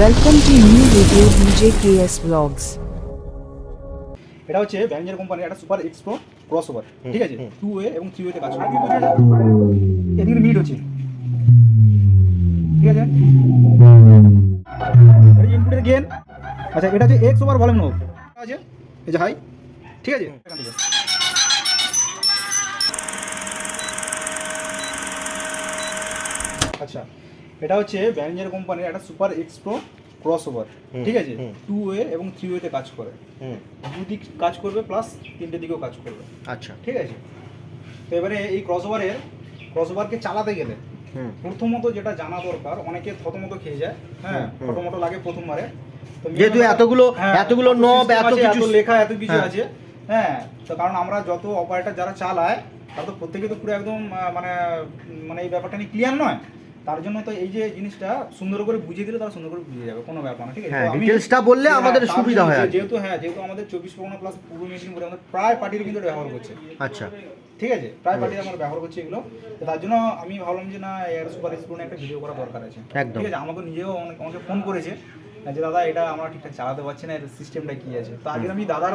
Welcome to new video BJKS Vlogs. এটা হচ্ছে ব্যাঞ্জার কোম্পানির একটা সুপার এক্সপ্রো ক্রসওভার, ঠিক আছে, 2 ওয়ে এবং 3 ওয়েতে কাজ করে। এদিকে মিড হচ্ছে, ঠিক আছে, এটা ইনপুটের গেন। আচ্ছা, এটা হচ্ছে এক্স ওভার ভলিউম নোব আছে, এই যে হাই, ঠিক আছে। এখান থেকে আচ্ছা, এটা হচ্ছে ব্যাঞ্জার কোম্পানির একটা সুপার এক্সপ্রো ক্রসওভার, ঠিক আছে, 2 ওয়ে এবং 3 ওয়েতে কাজ করে। দুদিক কাজ করবে প্লাস তিনটে দিকেও কাজ করবে। আচ্ছা, ঠিক আছে। তো এবারে এই ক্রসওভারকে চালাতে গেলে প্রথমত যেটা জানা দরকার, অনেকে থতমত খেয়ে যায়, হ্যাঁ, থতমত লাগে প্রথমবারে। তো যেহেতু এতগুলো নব, এত কিছু লেখা, এত কিছু আছে, হ্যাঁ, তো কারণ আমরা যত অপারেটর যারা চালায় তারা তো প্রত্যেকে তো পুরো একদম মানে এই ব্যাপারটা নিয়ে ক্লিয়ার নয়। তার জন্য তো এই যে জিনিসটা সুন্দর করে বুঝিয়ে দিলে তারা সুন্দর করে বুঝে যাবে, কোনো ব্যাপার না, ঠিক আছে। ডিটেইলসটা বললে আমাদের সুবিধা হয়। যেহেতু আমাদের 24 পরগনা প্লাস পূর্ব মেদিনীপুর আমাদের প্রায় পার্টির কিন্তু ব্যবহার করছে। আচ্ছা, ঠিক আছে, প্রায় পার্টি আমরা ব্যবহার করছি এগুলো। তো তার জন্য আমি ভাবলাম যে না, এর সুপার এক্সপ্রো একটা ভিডিও করা দরকার আছে। ঠিক আছে, আমাকে নিজেও আমাকে ফোন করেছে যে দাদা এটা আমরা ঠিকঠাক চালাতে পারছি না, এর সিস্টেমটা কি আছে। তো আগে আমি দাদার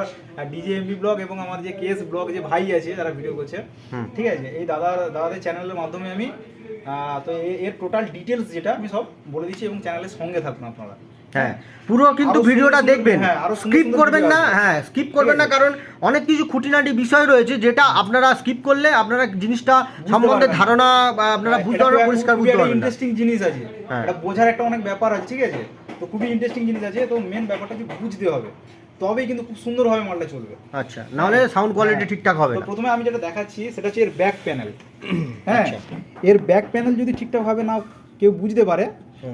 ডিজে এমবি ব্লগ এবং আমার যে কেএস ব্লগ যে ভাই আছে যারা ভিডিও করছে, ঠিক আছে, এই দাদাদের চ্যানেলের মাধ্যমে আমি তো এর টোটাল ডিটেলস যেটা আমি সব বলে দিচ্ছি এবং চ্যানেলের সঙ্গে থাকুন আপনারা। হ্যাঁ, পুরো কিন্তু ভিডিওটা দেখবেন, স্কিপ করবেন না। হ্যাঁ, স্কিপ করবেন না, কারণ অনেক কিছু খুঁটিনাটি বিষয় রয়েছে যেটা আপনারা স্কিপ করলে আপনারা জিনিসটা সম্বন্ধে ধারণা আপনারা বুঝতে পারবেন, পরিষ্কার বুঝতে পারবেন। ইন্টারেস্টিং জিনিস আছে, এটা বোঝার একটা অনেক ব্যাপার আছে, ঠিক আছে। তো খুবই ইন্টারেস্টিং জিনিস আছে, তো মেন ব্যাপারটা কি বুঝতে হবে, তবেই কিন্তু খুব সুন্দরভাবে মালটা চলবে। আচ্ছা, নাহলে সাউন্ড কোয়ালিটি ঠিকঠাক হবে না। তো প্রথমে আমি যেটা দেখাচ্ছি সেটা হচ্ছে এর ব্যাক প্যানেল। হ্যাঁ, এর ব্যাক প্যানেল যদি ঠিকঠাকভাবে না কেউ বুঝতে পারে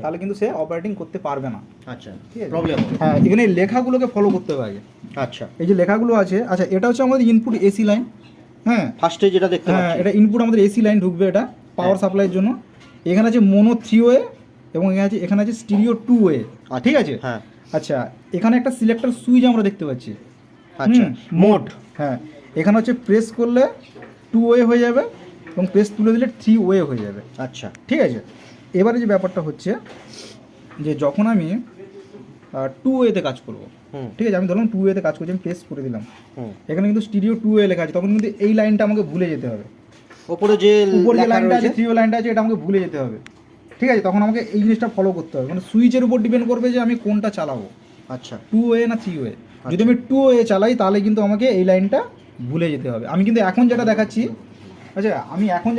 তাহলে কিন্তু সে অপারেটিং করতে পারবে না। আচ্ছা, প্রবলেম। হ্যাঁ, এখানে এই লেখাগুলোকে ফলো করতে হবে আগে। আচ্ছা, এই যে লেখাগুলো আছে, আচ্ছা, এটা হচ্ছে আমাদের ইনপুট এসি লাইন। হ্যাঁ, ফার্স্টে যেটা দেখতে পাচ্ছি, এটা ইনপুট আমাদের এসি লাইন ঢুকবে, এটা পাওয়ার সাপ্লাইয়ের জন্য। এখানে আছে মোনো 3 ওয়ে এবং এখানে আছে স্টিরিও 2 ওয়ে, ঠিক আছে। হ্যাঁ, আচ্ছা, এখানে একটা সিলেক্টর সুইচ আমরা দেখতে পাচ্ছি। আচ্ছা, মোড। হ্যাঁ, এখানে হচ্ছে প্রেস করলে 2 ওয়ে হয়ে যাবে এবং প্রেস তুলে দিলে 3 ওয়ে হয়ে যাবে। আচ্ছা, ঠিক আছে। এবারে যে ব্যাপারটা হচ্ছে যে যখন আমি 2 ওয়েতে কাজ করব, ঠিক আছে, আমি ধরলাম 2 ওয়েতে কাজ করছি, আমি প্রেস করে দিলাম, এখানে কিন্তু স্টিরিও 2 ওয়ে লেখা আছে, তখন কিন্তু এই লাইনটা আমাকে ভুলে যেতে হবে। উপরে যে লাইনটা আছে, 3 ওয়ে লাইনটা আছে, এটা আমাকে ভুলে যেতে হবে। ঠিক আছে, তখন আমাকে এই জিনিসটা ফলো করতে হবে, মানে সুইচের উপর ডিপেন্ড করবে যে আমি কোনটা চালাবো। আচ্ছা, 2 ওয়ে না 3 ওয়ে। যদি আমি 2 ওয়ে চালাই তাহলে কিন্তু আমাকে এই লাইনটা ভুলে যেতে হবে। আমি কিন্তু এখন যেটা দেখাচ্ছি, আচ্ছা, আমি এখন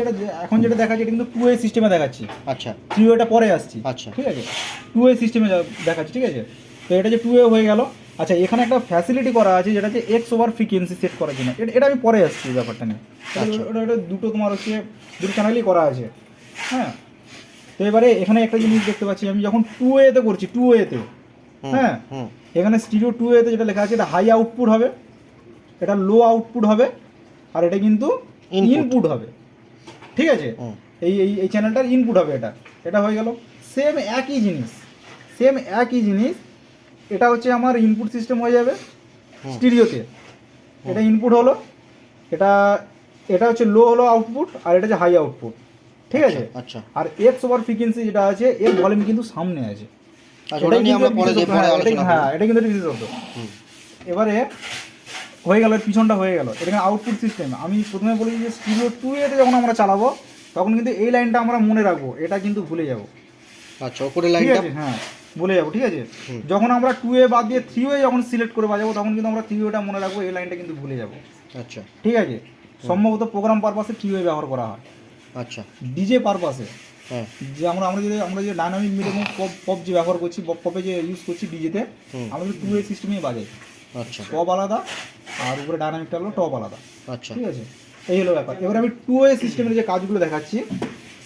যেটা দেখাচ্ছি এটা কিন্তু 2 ওয়ে সিস্টেমে দেখাচ্ছি। আচ্ছা, 3 ওয়েটা পরে আসছি। আচ্ছা, ঠিক আছে, 2 ওয়ে সিস্টেমে দেখাচ্ছি, ঠিক আছে। তো এটা যে 2 ওয়ে হয়ে গেল। আচ্ছা, এখানে একটা ফ্যাসিলিটি করা আছে যেটা হচ্ছে এক্স ওভার ফ্রিকোয়েন্সি সেট করার জন্য। এটা আমি পরে আসছি ব্যাপারটা নিয়ে। এটা দুটো তোমার হচ্ছে দুটো চ্যানেলই করা আছে। হ্যাঁ, তো এবারে এখানে একটা জিনিস দেখতে পাচ্ছি, আমি যখন 2 ওয়েতে করছি, 2 ওয়েতে, হ্যাঁ, এখানে স্টিরিও 2 ওয়েতে যেটা লেখা আছে এটা হাই আউটপুট হবে, এটা লো আউটপুট হবে, আর এটা কিন্তু ইনপুট হবে। ঠিক আছে, এই চ্যানেলটার ইনপুট হবে। এটা হয়ে গেল সেম একই জিনিস। এটা হচ্ছে আমার ইনপুট সিস্টেম হয়ে যাবে স্টিরিওতে। এটা ইনপুট হলো, এটা হচ্ছে লো হলো আউটপুট, আর এটা হচ্ছে হাই আউটপুট। ঠিক আছে। আচ্ছা, আর এক্স ওভার ফ্রিকোয়েন্সি যেটা আছে এর ভলিউম কিন্তু সামনে আছে। হ্যাঁ, এটা কিন্তু বিশেষত। এবারে হয়ে গেল, পিছনটা হয়ে গেল, এটা আউটপুট সিস্টেম। আমি প্রথমে বলি যে স্টিরিও 2 এতে যখন আমরা চালাবো তখন কিন্তু এই লাইনটা আমরা মনে রাখবো, এটা কিন্তু ভুলে যাবো। আচ্ছা, উপরে লাইনটা, হ্যাঁ, ভুলে যাবো। ঠিক আছে, যখন আমরা 2 ওয়ে বাদ দিয়ে 3 ওয়ে যখন সিলেক্ট করে বাজাবো তখন কিন্তু আমরা 3 ওয়েটা মনে রাখবো, এই লাইনটা কিন্তু ভুলে যাবো। আচ্ছা, ঠিক আছে, সম্ভবত প্রোগ্রাম পারপাসে 3 ওয়ে ব্যবহার করা হয়। আচ্ছা, ডিজে পারপাসে, হ্যাঁ, যে আমরা যে ডাইনামিক মিড এবং পপ যে ব্যবহার করছি, পপে যে ইউজ করছি ডিজেতে, আমরা 2 ওয়ে সিস্টেমেই বাজাই। আচ্ছা, পপ আলাদা আর উপরে ডাইনামিকটা হলো টপ আলাদা। আচ্ছা, ঠিক আছে, এই হলো ব্যাপার। এবার আমি 2 ওয়ে সিস্টেমের যে কাজগুলো দেখাচ্ছি,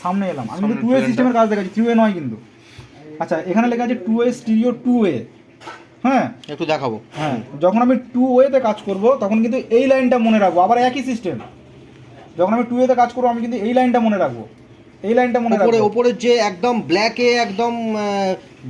সামনে এলাম, আমি কিন্তু 2 ওয়ে সিস্টেমের কাজ দেখাচ্ছি, 3 ওয়ে নয় কিন্তু। আচ্ছা, এখানে লেখা আছে 2 ওয়ে স্টিরিও 2 ওয়ে। হ্যাঁ, একটু দেখাবো। হ্যাঁ, যখন আমি 2 ওয়েতে কাজ করব তখন কিন্তু এই লাইনটা মনে রাখবো, আবার একই সিস্টেম। যখন আমি 2 ওয়েতে কাজ করবো আমি কিন্তু এই লাইনটা মনে রাখবো, উপরে যে একদম ব্ল্যাকে একদম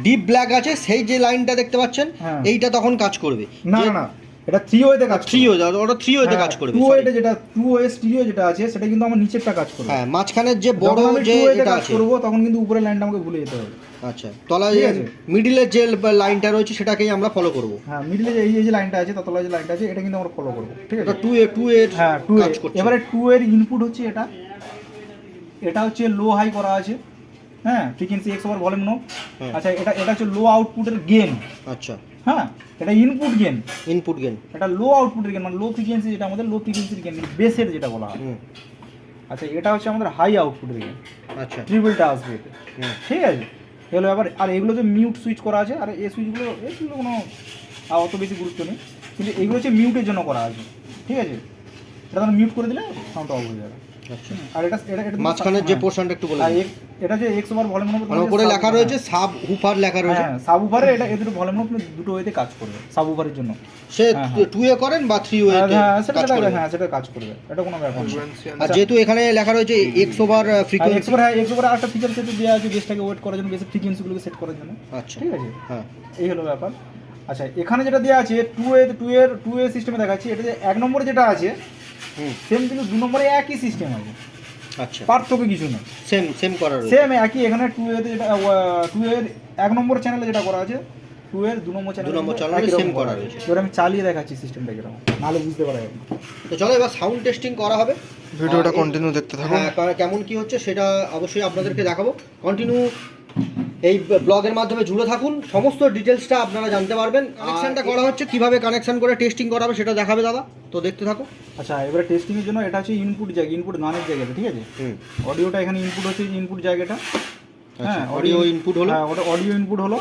ডিপ ব্ল্যাক আছে, সেই যে লাইনটা দেখতে পাচ্ছেন, এইটা তখন কাজ করবে না, এটা 3 ওয়েতে কাজ, 3 ওয়ে, ওটা 3 ওয়েতে কাজ করবে। 2 ওয়েতে যেটা 2 ওয়ে স্টিরিও যেটা আছে সেটা কিন্তু আমার নিচেরটা কাজ করবে। হ্যাঁ, মাঝখানের যে বড় যে এটা কাজ করব তখন কিন্তু উপরের লাইনটা আমাকে ভুলে যেতে হবে। আচ্ছা, তলায় ঠিক আছে। মিডিলের যে লাইনটা রয়েছে সেটাকেই আমরা ফলো করব। হ্যাঁ, মিডলে যে এই যে লাইনটা আছে, ততলা যে লাইনটা আছে, এটা কিন্তু আমরা ফলো করবো, ঠিক আছে। এটা 2 এর হ্যাঁ, 2 কাজ করছে। এবারে 2 এর ইনপুট হচ্ছে এটা, এটা হচ্ছে লো হাই করা আছে, হ্যাঁ, ফ্রিকোয়েন্সি এক্স ওভার ভলিউম নো। হ্যাঁ। আচ্ছা, এটা হচ্ছে লো আউটপুটের গেন, আচ্ছা, হ্যাঁ, এটা ইনপুট গেন, ইনপুট গেন। এটা লো আউটপুটের গেন, মানে লো ফ্রিকোয়েন্সি, যেটা আমাদের লো ফ্রিকোয়েন্সির গেন, বেসের যেটা বলা হয়। আচ্ছা, এটা হচ্ছে আমাদের হাই আউটপুটের গেন, আচ্ছা, ট্রিপলটা আসবে এতে, হুম। ঠিক আছে। এগুলো আবার, আর এগুলো যে মিউট সুইচ করা আছে, আর এই সুইচগুলো এগুলো কোনো অত বেশি গুরুত্ব নেই, কিন্তু এগুলো হচ্ছে মিউটের জন্য করা আছে, ঠিক আছে। এটা তখন মিউট করে দিলে সাউন্ড অফ হয়ে যাবে। আচ্ছা, আর এটা এটা এটা মাঝখানের যে পোর্শনটা একটু বলে আর দিন। এটা যে এক্স ওভার ভলিউম মানে উপরে লেখা রয়েছে সাব হুফার লেখা রয়েছে। হ্যাঁ, সাব উপারে এটা এদের ভলিউম দুটো ওয়েতে কাজ করবে, সাব উপারের জন্য। সে হ্যাঁ, হ্যাঁ। 2 এ করেন বা 3 ওয়ে হ্যাঁ, সেটা কাজ করবে। হ্যাঁ, সেটা কাজ করবে, এটা কোনো ব্যাপার না। আর যেহেতু এখানে লেখা রয়েছে x over frequency. X over আরেকটা ফিচার সেট দেওয়া আছে বেসটাকে ওয়েট করার জন্য, বেসের ফ্রিকোয়েন্সিগুলোকে সেট করার জন্য, আচ্ছা, ঠিক আছে। হ্যাঁ, এই হলো ব্যাপার। আচ্ছা, এখানে যেটা দেওয়া আছে 2 এ সিস্টেমে দেখাচ্ছি, এটা যে 1 নম্বরে যেটা আছে হুম, সেম, কিন্তু 2 নম্বরে একই সিস্টেম আছে, আচ্ছা, পার্থক্য কিছু নেই, সেম করা রয়েছে। সেম একই। এখানে 2 এতে যেটা 2 এর 1 নম্বর চ্যানেলে যেটা করা আছে, 2 এর 2 নম্বর চ্যানেলে 2 নম্বর চ্যানেলে same করা রয়েছে। এবার আমি চালিয়ে দেখাচ্ছি সিস্টেমটা কিরকম, নাহলে বুঝতে পারা যাবে না। তো চলো এবার সাউন্ড টেস্টিং করা হবে। ভিডিওটা আর কন্টিনিউ দেখতে থাকুন। হ্যাঁ, কেমন কি হচ্ছে সেটা অবশ্যই আপনাদেরকে দেখাবো। কন্টিনিউ এই ব্লগের মাধ্যমে জুড়ে থাকুন, সমস্ত ডিটেলসটা আপনারা জানতে পারবেন। কানেকশনটা করা হচ্ছে, কিভাবে কানেকশন করে টেস্টিং করা হবে সেটা দেখাবে দাদা, তো দেখতে থাকো। আচ্ছা, এবারে টেস্টিংয়ের জন্য এটা হচ্ছে ইনপুট জায়গা, ইনপুট গানের জায়গাটা, ঠিক আছে। হুম, অডিওটা এখানে ইনপুট হচ্ছে, ইনপুট জায়গাটা, হ্যাঁ, অডিও ইনপুট হলো। হ্যাঁ, ওটা অডিও ইনপুট হলো,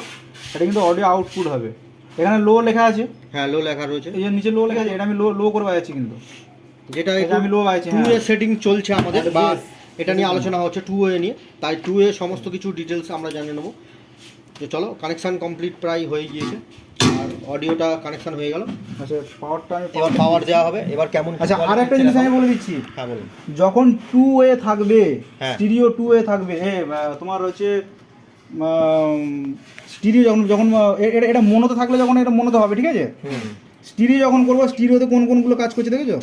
এটা কিন্তু অডিও আউটপুট হবে। এখানে লো লেখা আছে, হ্যাঁ, লো লেখা রয়েছে, এই যে নিচে লো লেখা আছে, এটা আমি লো করে বাজাচ্ছি, কিন্তু যেটা এটা আমি লো বাজাচ্ছি। 2 এর সেটিং চলছে আমাদের, আর বা bass, এটা নিয়ে আলোচনা হচ্ছে 2 এ নিয়ে, তাই 2 এ সমস্ত কিছু ডিটেলস আমরা জানিয়ে নেবো। তো চলো, কানেকশন কমপ্লিট প্রায় হয়ে গিয়েছে, আর অডিওটা কানেকশন হয়ে গেল। আচ্ছা, পাওয়ারটা আমি এবার পাওয়ার দেওয়া হবে, এবার কেমন কি আচ্ছা, আর একটা quality জিনিস আমি দেখাবো। বলে দিচ্ছি, হ্যাঁ, বলুন। যখন 2 ওয়ে থাকবে, হ্যাঁ। স্টিরিও 2 ওয়ে থাকবে, তোমার হচ্ছে স্টিরিও যখন যখন এটা মনোতে থাকলে, যখন এটা মনোতে হবে, ঠিক আছে। হুম, স্টিরিও যখন করবো, স্টিরিওতে কোন কোনগুলো কাজ করছে দেখেছো,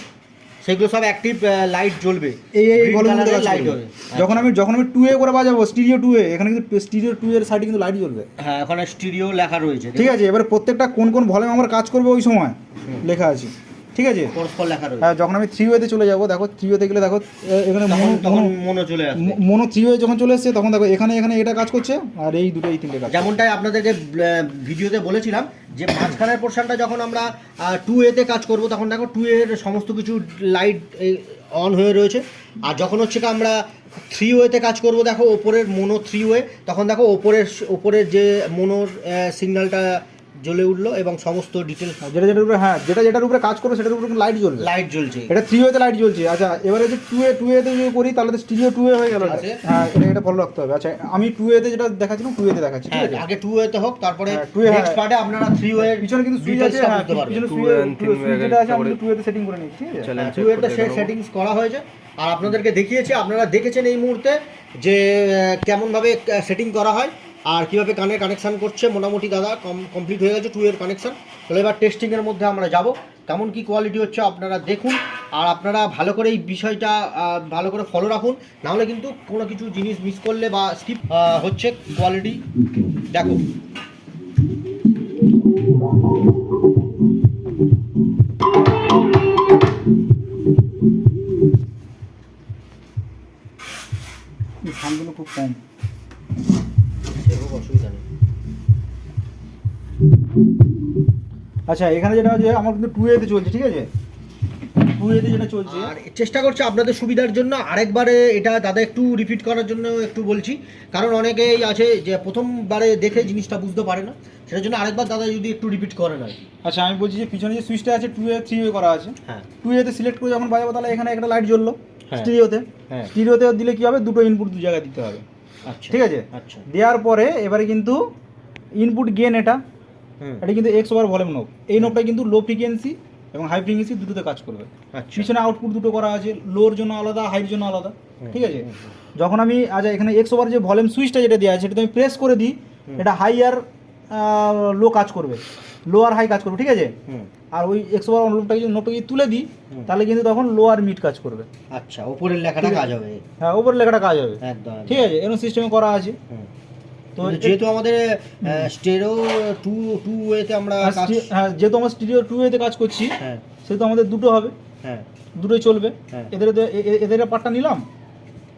সেগুলো সব অ্যাক্টিভ লাইট জ্বলবে, এই Green ভলিউমগুলো colour কাজ এর light করবে। হবে। যখন আমি 2 এ করে বাজাবো, স্টিরিও 2 এ, এখানে কিন্তু স্টিরিও 2 এর সাইডে কিন্তু লাইট জ্বলবে, হ্যাঁ, ওখানে স্টিরিও লেখা রয়েছে, ঠিক আছে। এবারে প্রত্যেকটা কোন কোন ভলিউম আমার কাজ করবে ওই সময় লেখা আছে, ঠিক আছে। কোর্সফল লেখা রয়েছে। হ্যাঁ, যখন আমি 3 ওয়েতে চলে যাবো, দেখো 3 ওয়েতে গেলে দেখো এখানে তখন মনে চলে আসবে। মনো 3 ওয়ে যখন চলে এসেছে, তখন দেখো এখানে এটা কাজ করছে, আর এই দুটো এই তিনটে কাজ। যেমনটাই আপনাদেরকে ভিডিওতে বলেছিলাম যে মাঝখানের পোর্শনটা যখন আমরা 2 এতে কাজ করব, তখন দেখো 2 এর সমস্ত কিছু লাইট অন হয়ে রয়েছে। আর যখন হচ্ছে কি আমরা 3 ওয়েতে কাজ করব, দেখো ওপরের মোনো 3 ওয়ে, তখন দেখো ওপরের যে মোনোর সিগন্যালটা জ্বলে উঠলো এবং সমস্ত ডিটেলস যেটার উপরে, হ্যাঁ, যেটার উপরে কাজ করবে সেটার উপরে লাইট জ্বলবে, লাইট জ্বলছে। এটা 3 ওয়েতে লাইট জ্বলছে। আচ্ছা, এবারে যে 2 এতে যদি করি, তাহলে তো স্টিরিও 2 এ হয়ে গেল, আছে। হ্যাঁ, এটা ফলো রাখতে হবে। আচ্ছা, আমি 2 এতে যেটা দেখাচ্ছিলাম 2 এতে দেখাচ্ছি, ঠিক হ্যাঁ, আছে। আগে 2 ওয়েতে হোক, তারপরে হ্যাঁ, 2 এ, নেক্সট পার্টে আপনারা 3 ওয়ে পিছনে কিন্তু সুইচ আছে, ডিটেলসটা হ্যাঁ, বুঝতে পারবেন। পিছনে 2 সুইচ and 3 সুইচ যেটা আছে, আমি 2 এতে সেটিং করে নিচ্ছি, ঠিক আছে। চ্যালেঞ্জ 2 এর সেটিংস করা হয়েছে, আর আপনাদেরকে দেখিয়েছি, আপনারা দেখেছেন এই মুহূর্তে যে কেমনভাবে সেটিং করা হয় আর কীভাবে কানেকশান করছে। মোটামুটি দাদা কমপ্লিট হয়ে গেছে 2 এর কানেকশান। তাহলে এবার টেস্টিংয়ের মধ্যে আমরা যাব, কেমন কি কোয়ালিটি হচ্ছে আপনারা দেখুন, আর আপনারা ভালো করে এই বিষয়টা ভালো করে ফলো রাখুন, নাহলে কিন্তু কোনো কিছু জিনিস মিস করলে বা স্কিপ হচ্ছে কোয়ালিটি দেখো। সাউন্ডগুলো খুব কম। অসুবিধা নেই। আচ্ছা, এখানে যেটা আছে আমার কিন্তু 2 এতে চলছে, ঠিক আছে। 2 এতে যেটা চলছে, আর চেষ্টা করছি আপনাদের সুবিধার জন্য আরেকবারে এটা দাদা একটু রিপিট করার জন্য একটু বলছি, কারণ অনেকেই আছে যে প্রথমবারে দেখে জিনিসটা বুঝতে পারে না, সেটার জন্য আরেকবার দাদা যদি একটু রিপিট করেন আর কি। আচ্ছা, আমি বলছি যে পিছনে যে সুইচটা আছে 2 এ 3 ওয়ে করা আছে, হ্যাঁ, 2 এতে সিলেক্ট করে যখন বাজাবো, তাহলে এখানে একটা লাইট জ্বললো হ্যাঁ। স্টিরিওতে। হ্যাঁ, স্টিরিওতে দিলে কি হবে, দুটো ইনপুট দু জায়গায় দিতে হবে, আচ্ছা, ঠিক আছে। আচ্ছা, দেওয়ার পরে এবারে কিন্তু ইনপুট গেন এটা হুম, কিন্তু এক্স ওভার ভলিউম নোব, এই নোবটা কিন্তু লো ফ্রিকোয়েন্সি এবং হাই ফ্রিকোয়েন্সি দুটোতে কাজ করবে। আচ্ছা, পিছনে আউটপুট দুটো করা আছে, লোর জন্য আলাদা, হাইয়ের জন্য আলাদা, ঠিক আছে। যখন আমি আচ্ছা এখানে এক্স ওভার যে ভলিউম সুইচটা যেটা দেওয়া আছে, সেটা আমি প্রেস করে দিই, এটা হাই আর লো কাজ করবে, লো আর হাই কাজ করবে, ঠিক আছে। হুম, আর ওই এক্স ওভার নোবটাকে যদি তুলে দিই, তাহলে কিন্তু তখন লো আর মিড কাজ করবে, আচ্ছা, উপরের লেখাটা কাজ হবে, হ্যাঁ, ওপর লেখাটা কাজ হবে, একদম, ঠিক আছে। এরকম সিস্টেমে করা আছে। হুম। তো যেহেতু আমাদের স্টেরো টু ওয়েতে আমরা হ্যাঁ যেহেতু আমরা স্টুডিও 2 এতে কাজ করছি, হ্যাঁ সেহেতু আমাদের দুটো হবে, হ্যাঁ দুটোই চলবে। হ্যাঁ। এদের পার্টটা নিলাম,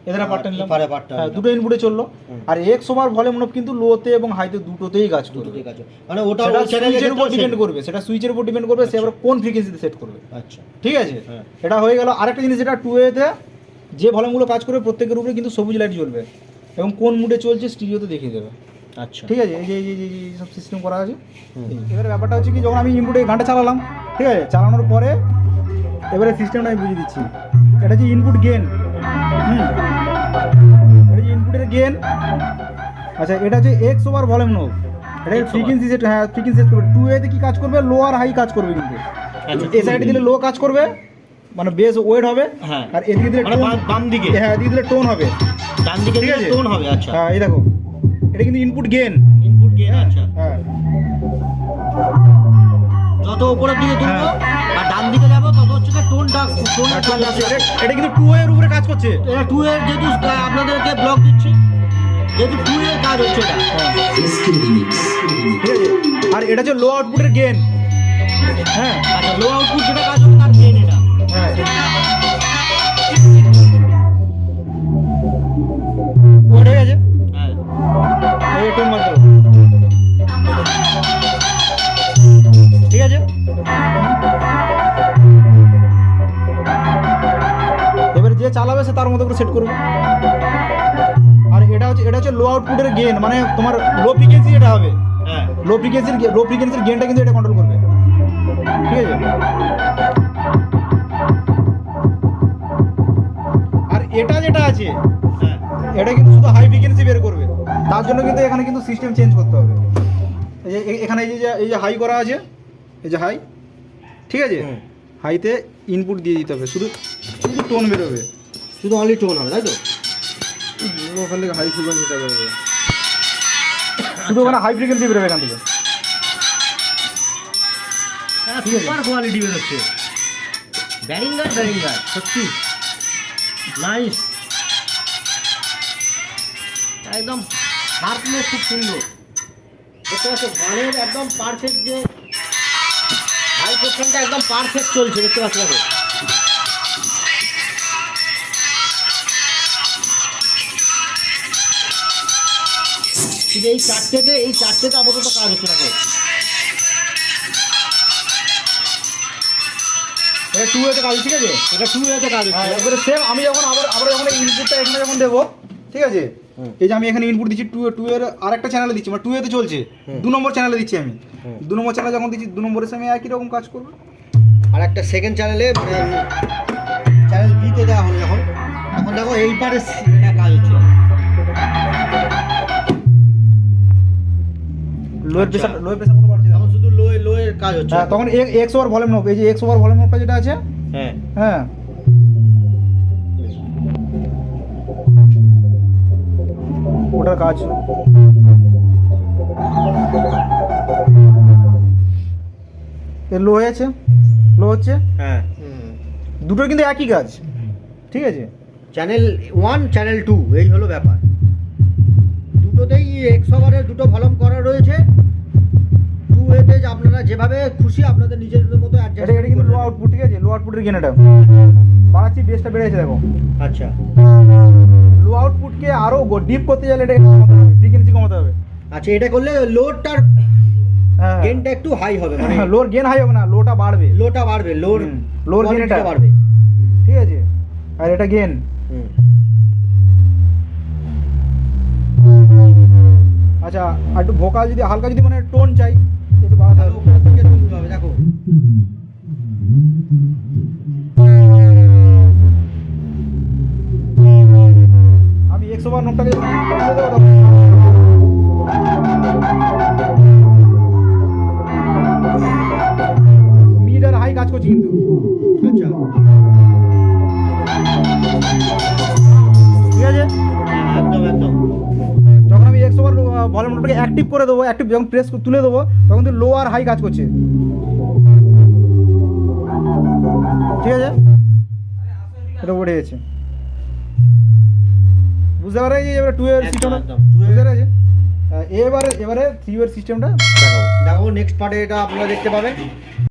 এদের পার্টটা নিলাম, এপারে পার্টটা হ্যাঁ দুটো ইনপুটে চললো। আর এক্স ওভার ভলিউম নোব কিন্তু লোতে এবং হাইতে দুটোতেই কাজ করবে। দুটোতেই কাজ হবে। মানে ওটা সেটা ওই চ্যানেলের সুইচের উপর ক্ষেত্রেও ডিপেন্ড same। করবে, সেটা সুইচের উপর ডিপেন্ড করবে, সে আবার কোন ফ্রিকোয়েন্সিতে সেট করবে। আচ্ছা ঠিক আছে, হ্যাঁ। এটা হয়ে গেল। আরেকটা জিনিস, যেটা 2 এতে যে ভলিউমগুলো কাজ করবে প্রত্যেকের উপরে কিন্তু সবুজ লাইট জ্বলবে এবং কোন মুডে চলছে স্টিরিওতে দেখিয়ে দেবে। আচ্ছা ঠিক আছে, এই যে সব সিস্টেম করা আছে। এবারে ব্যাপারটা হচ্ছে কি, যখন আমি ইনপুটে গানটা চালালাম, ঠিক আছে, চালানোর পরে এবারে সিস্টেমটা আমি বুঝিয়ে দিচ্ছি। এটা যে ইনপুট গেন, এটা যে ইনপুটের গেন, আচ্ছা এটা হচ্ছে এক্স ওভার ভলিউম নোব। এটা ফ্রিকোয়েন্সি সেট, হ্যাঁ ফ্রিকোয়েন্সি সেট করবে। 2 এতে কি কাজ করবে, লো আর হাই কাজ করবে কিন্তু। আচ্ছা, এই সাইডে দিলে লো কাজ করবে, মানে বেস ওয়েট হবে, হ্যাঁ। আর এদিকে দিলে মানে বাম দিকে, হ্যাঁ এদিকে দিলে টোন হবে, ডান দিকে ঠিক আছে? টোন হবে। আচ্ছা হ্যাঁ এই দেখো, এটা কিন্তু ইনপুট গেন। Input gain. আচ্ছা হ্যাঁ যত উপরের দিকে তুলবো আর ডান দিকে যাবো তত হচ্ছে টোনটা কাজ আছে। এটা কিন্তু 2 এর উপরে কাজ করছে। এটা 2 এর যেহেতু আপনাদেরকে ব্লক দিচ্ছি, যেহেতু 2 এর কাজ হচ্ছে এটা। ঠিক আছে, আর এটা হচ্ছে লো আউটপুটের গেন। হ্যাঁ আচ্ছা লো আউটপুট যেটা কাজ হবে তার গেন এটা। হ্যাঁ ওটা হয়ে গেছে, হ্যাঁ এই টোন মারতে হবে। ঠিক আছে, এবারে যে চালাবে সে তার মতো করে সেট করবে। আর এটা হচ্ছে লো আউটপুটের গেন, মানে তোমার লো ফ্রিকোয়েন্সি এটা হবে, হ্যাঁ লো ফ্রিকোয়েন্সির গেনটা কিন্তু এটা কন্ট্রোল করবে। ঠিক আছে, আর এটা যেটা আছে, হ্যাঁ এটা কিন্তু শুধু হাই ফ্রিকোয়েন্সি বের করবে। তার জন্য কিন্তু এখানে কিন্তু সিস্টেম চেঞ্জ করতে হবে। এই যে এখানে এই যে হাই করা আছে, এই যে হাই, ঠিক আছে, হুম। হাইতে ইনপুট দিয়ে দিতে হবে, শুধু শুধু টোন বেরোবে, শুধু অনলি টোন হবে তাই তো? ওখান থেকে হাই ফ্রিকোয়েন্সিটা বেরোবে, শুধু ওখানে হাই ফ্রিকোয়েন্সি বেরোবে এখান থেকে। ঠিক আছে। সুপার কোয়ালিটি বেরোচ্ছে, ব্যারিঙ্গার সত্যি নাইস, একদম শার্পনেস খুব সুন্দর। দেখতে পাচ্ছ গানের একদম পারফেক্ট, যে হাই পোর্শনটা একদম পারফেক্ট চলছে, দেখতে পাচ্ছ দেখো। কিন্তু এই চারটেতে আপাতত কাজ হচ্ছে দেখো। এটা 2 এতে কাজ, ঠিক আছে, এটা 2 এতে কাজ হ্যাঁ হচ্ছে। এবারে সেম আমি যখন আবার যখন ইনপুটটা এখানে যখন দেবো, ঠিক আছে, এই যে আমি এখানে ইনপুট দিচ্ছি 2 এর আরেকটা চ্যানেলে দিচ্ছি, মানে 2 এতে চলছে, 2 নম্বর চ্যানেলে দিচ্ছি আমি। 2 নম্বর চ্যানেলে যখন দিচ্ছি, 2 নম্বরের সময় একই রকম কাজ করবে। আর একটা সেকেন্ড চ্যানেলে, চ্যানেল বিতে দেওয়া হলো যখন, তখন দেখো এই পারে এটা কাজ হচ্ছে। লোয়ের প্রেসার কত বাড়ছে তখন শুধু লোয়ের কাজ হচ্ছে। হ্যাঁ, তখন এক্স ওভার ভলিউম নোব, এই যে এক্স ওভার ভলিউম নোবটা যেটা আছে, হ্যাঁ হ্যাঁ ওটার কাজ লো হয়েছে, লো হচ্ছে, হ্যাঁ দুটোর কিন্তু একই কাজ। ঠিক আছে, চ্যানেল 1 চ্যানেল 2 এই হলো ব্যাপার। দুটোতেই এক্স ওভারের দুটো ভলিউম করা রয়েছে। 2 এতে আপনারা যেভাবে খুশি আপনাদের নিজেদের মতো অ্যাডজাস্ট। এটা কিন্তু লো আউটপুট, ঠিক আছে, লো আউটপুটের গেন এটা বাড়াচ্ছি, বেসটা বেড়েছে দেখো। আচ্ছা লো আউটপুটকে আরো ডিপ করতে গেলে এটা ফ্রিকোয়েন্সি কমাতে হবে। আচ্ছা, এটা করলে লোডটার হ্যাঁ, গেনটা একটু হাই হবে, মানে লোর গেন হাই হবে না, লোটা বাড়বে, লোটা বাড়বে, লোর গেন এটা বাড়বে। ঠিক আছে, আর এটা গেন। আচ্ছা, আর একটু ভোকাল যদি হালকা যদি মানে টোন চাই একটু বাড়াতে হবে। উপরের দিকে তুলতে হবে দেখো। আমি 100 বার নোটটাকে মিড আর হাই কাজ করছি কিন্তু। আচ্ছা ঠিক আছে, একদম একদম। যখন আমি 100 বার ভলিউম নোটটাকে অ্যাক্টিভ করে দেবো, অ্যাক্টিভ যখন প্রেস তুলে দেবো, তখন কিন্তু লো আর হাই কাজ করছে। ঠিক আছে, এটা উঠে গেছে, বুঝতে পারা যায়। এবার 2 এর সিস্টেম একদম, বুঝতে পেরেছে। এবারে 3 ওয়ের সিস্টেমটা দেখাবো। দেখো নেক্সট পার্টে এটা আপনারা দেখতে পাবেন।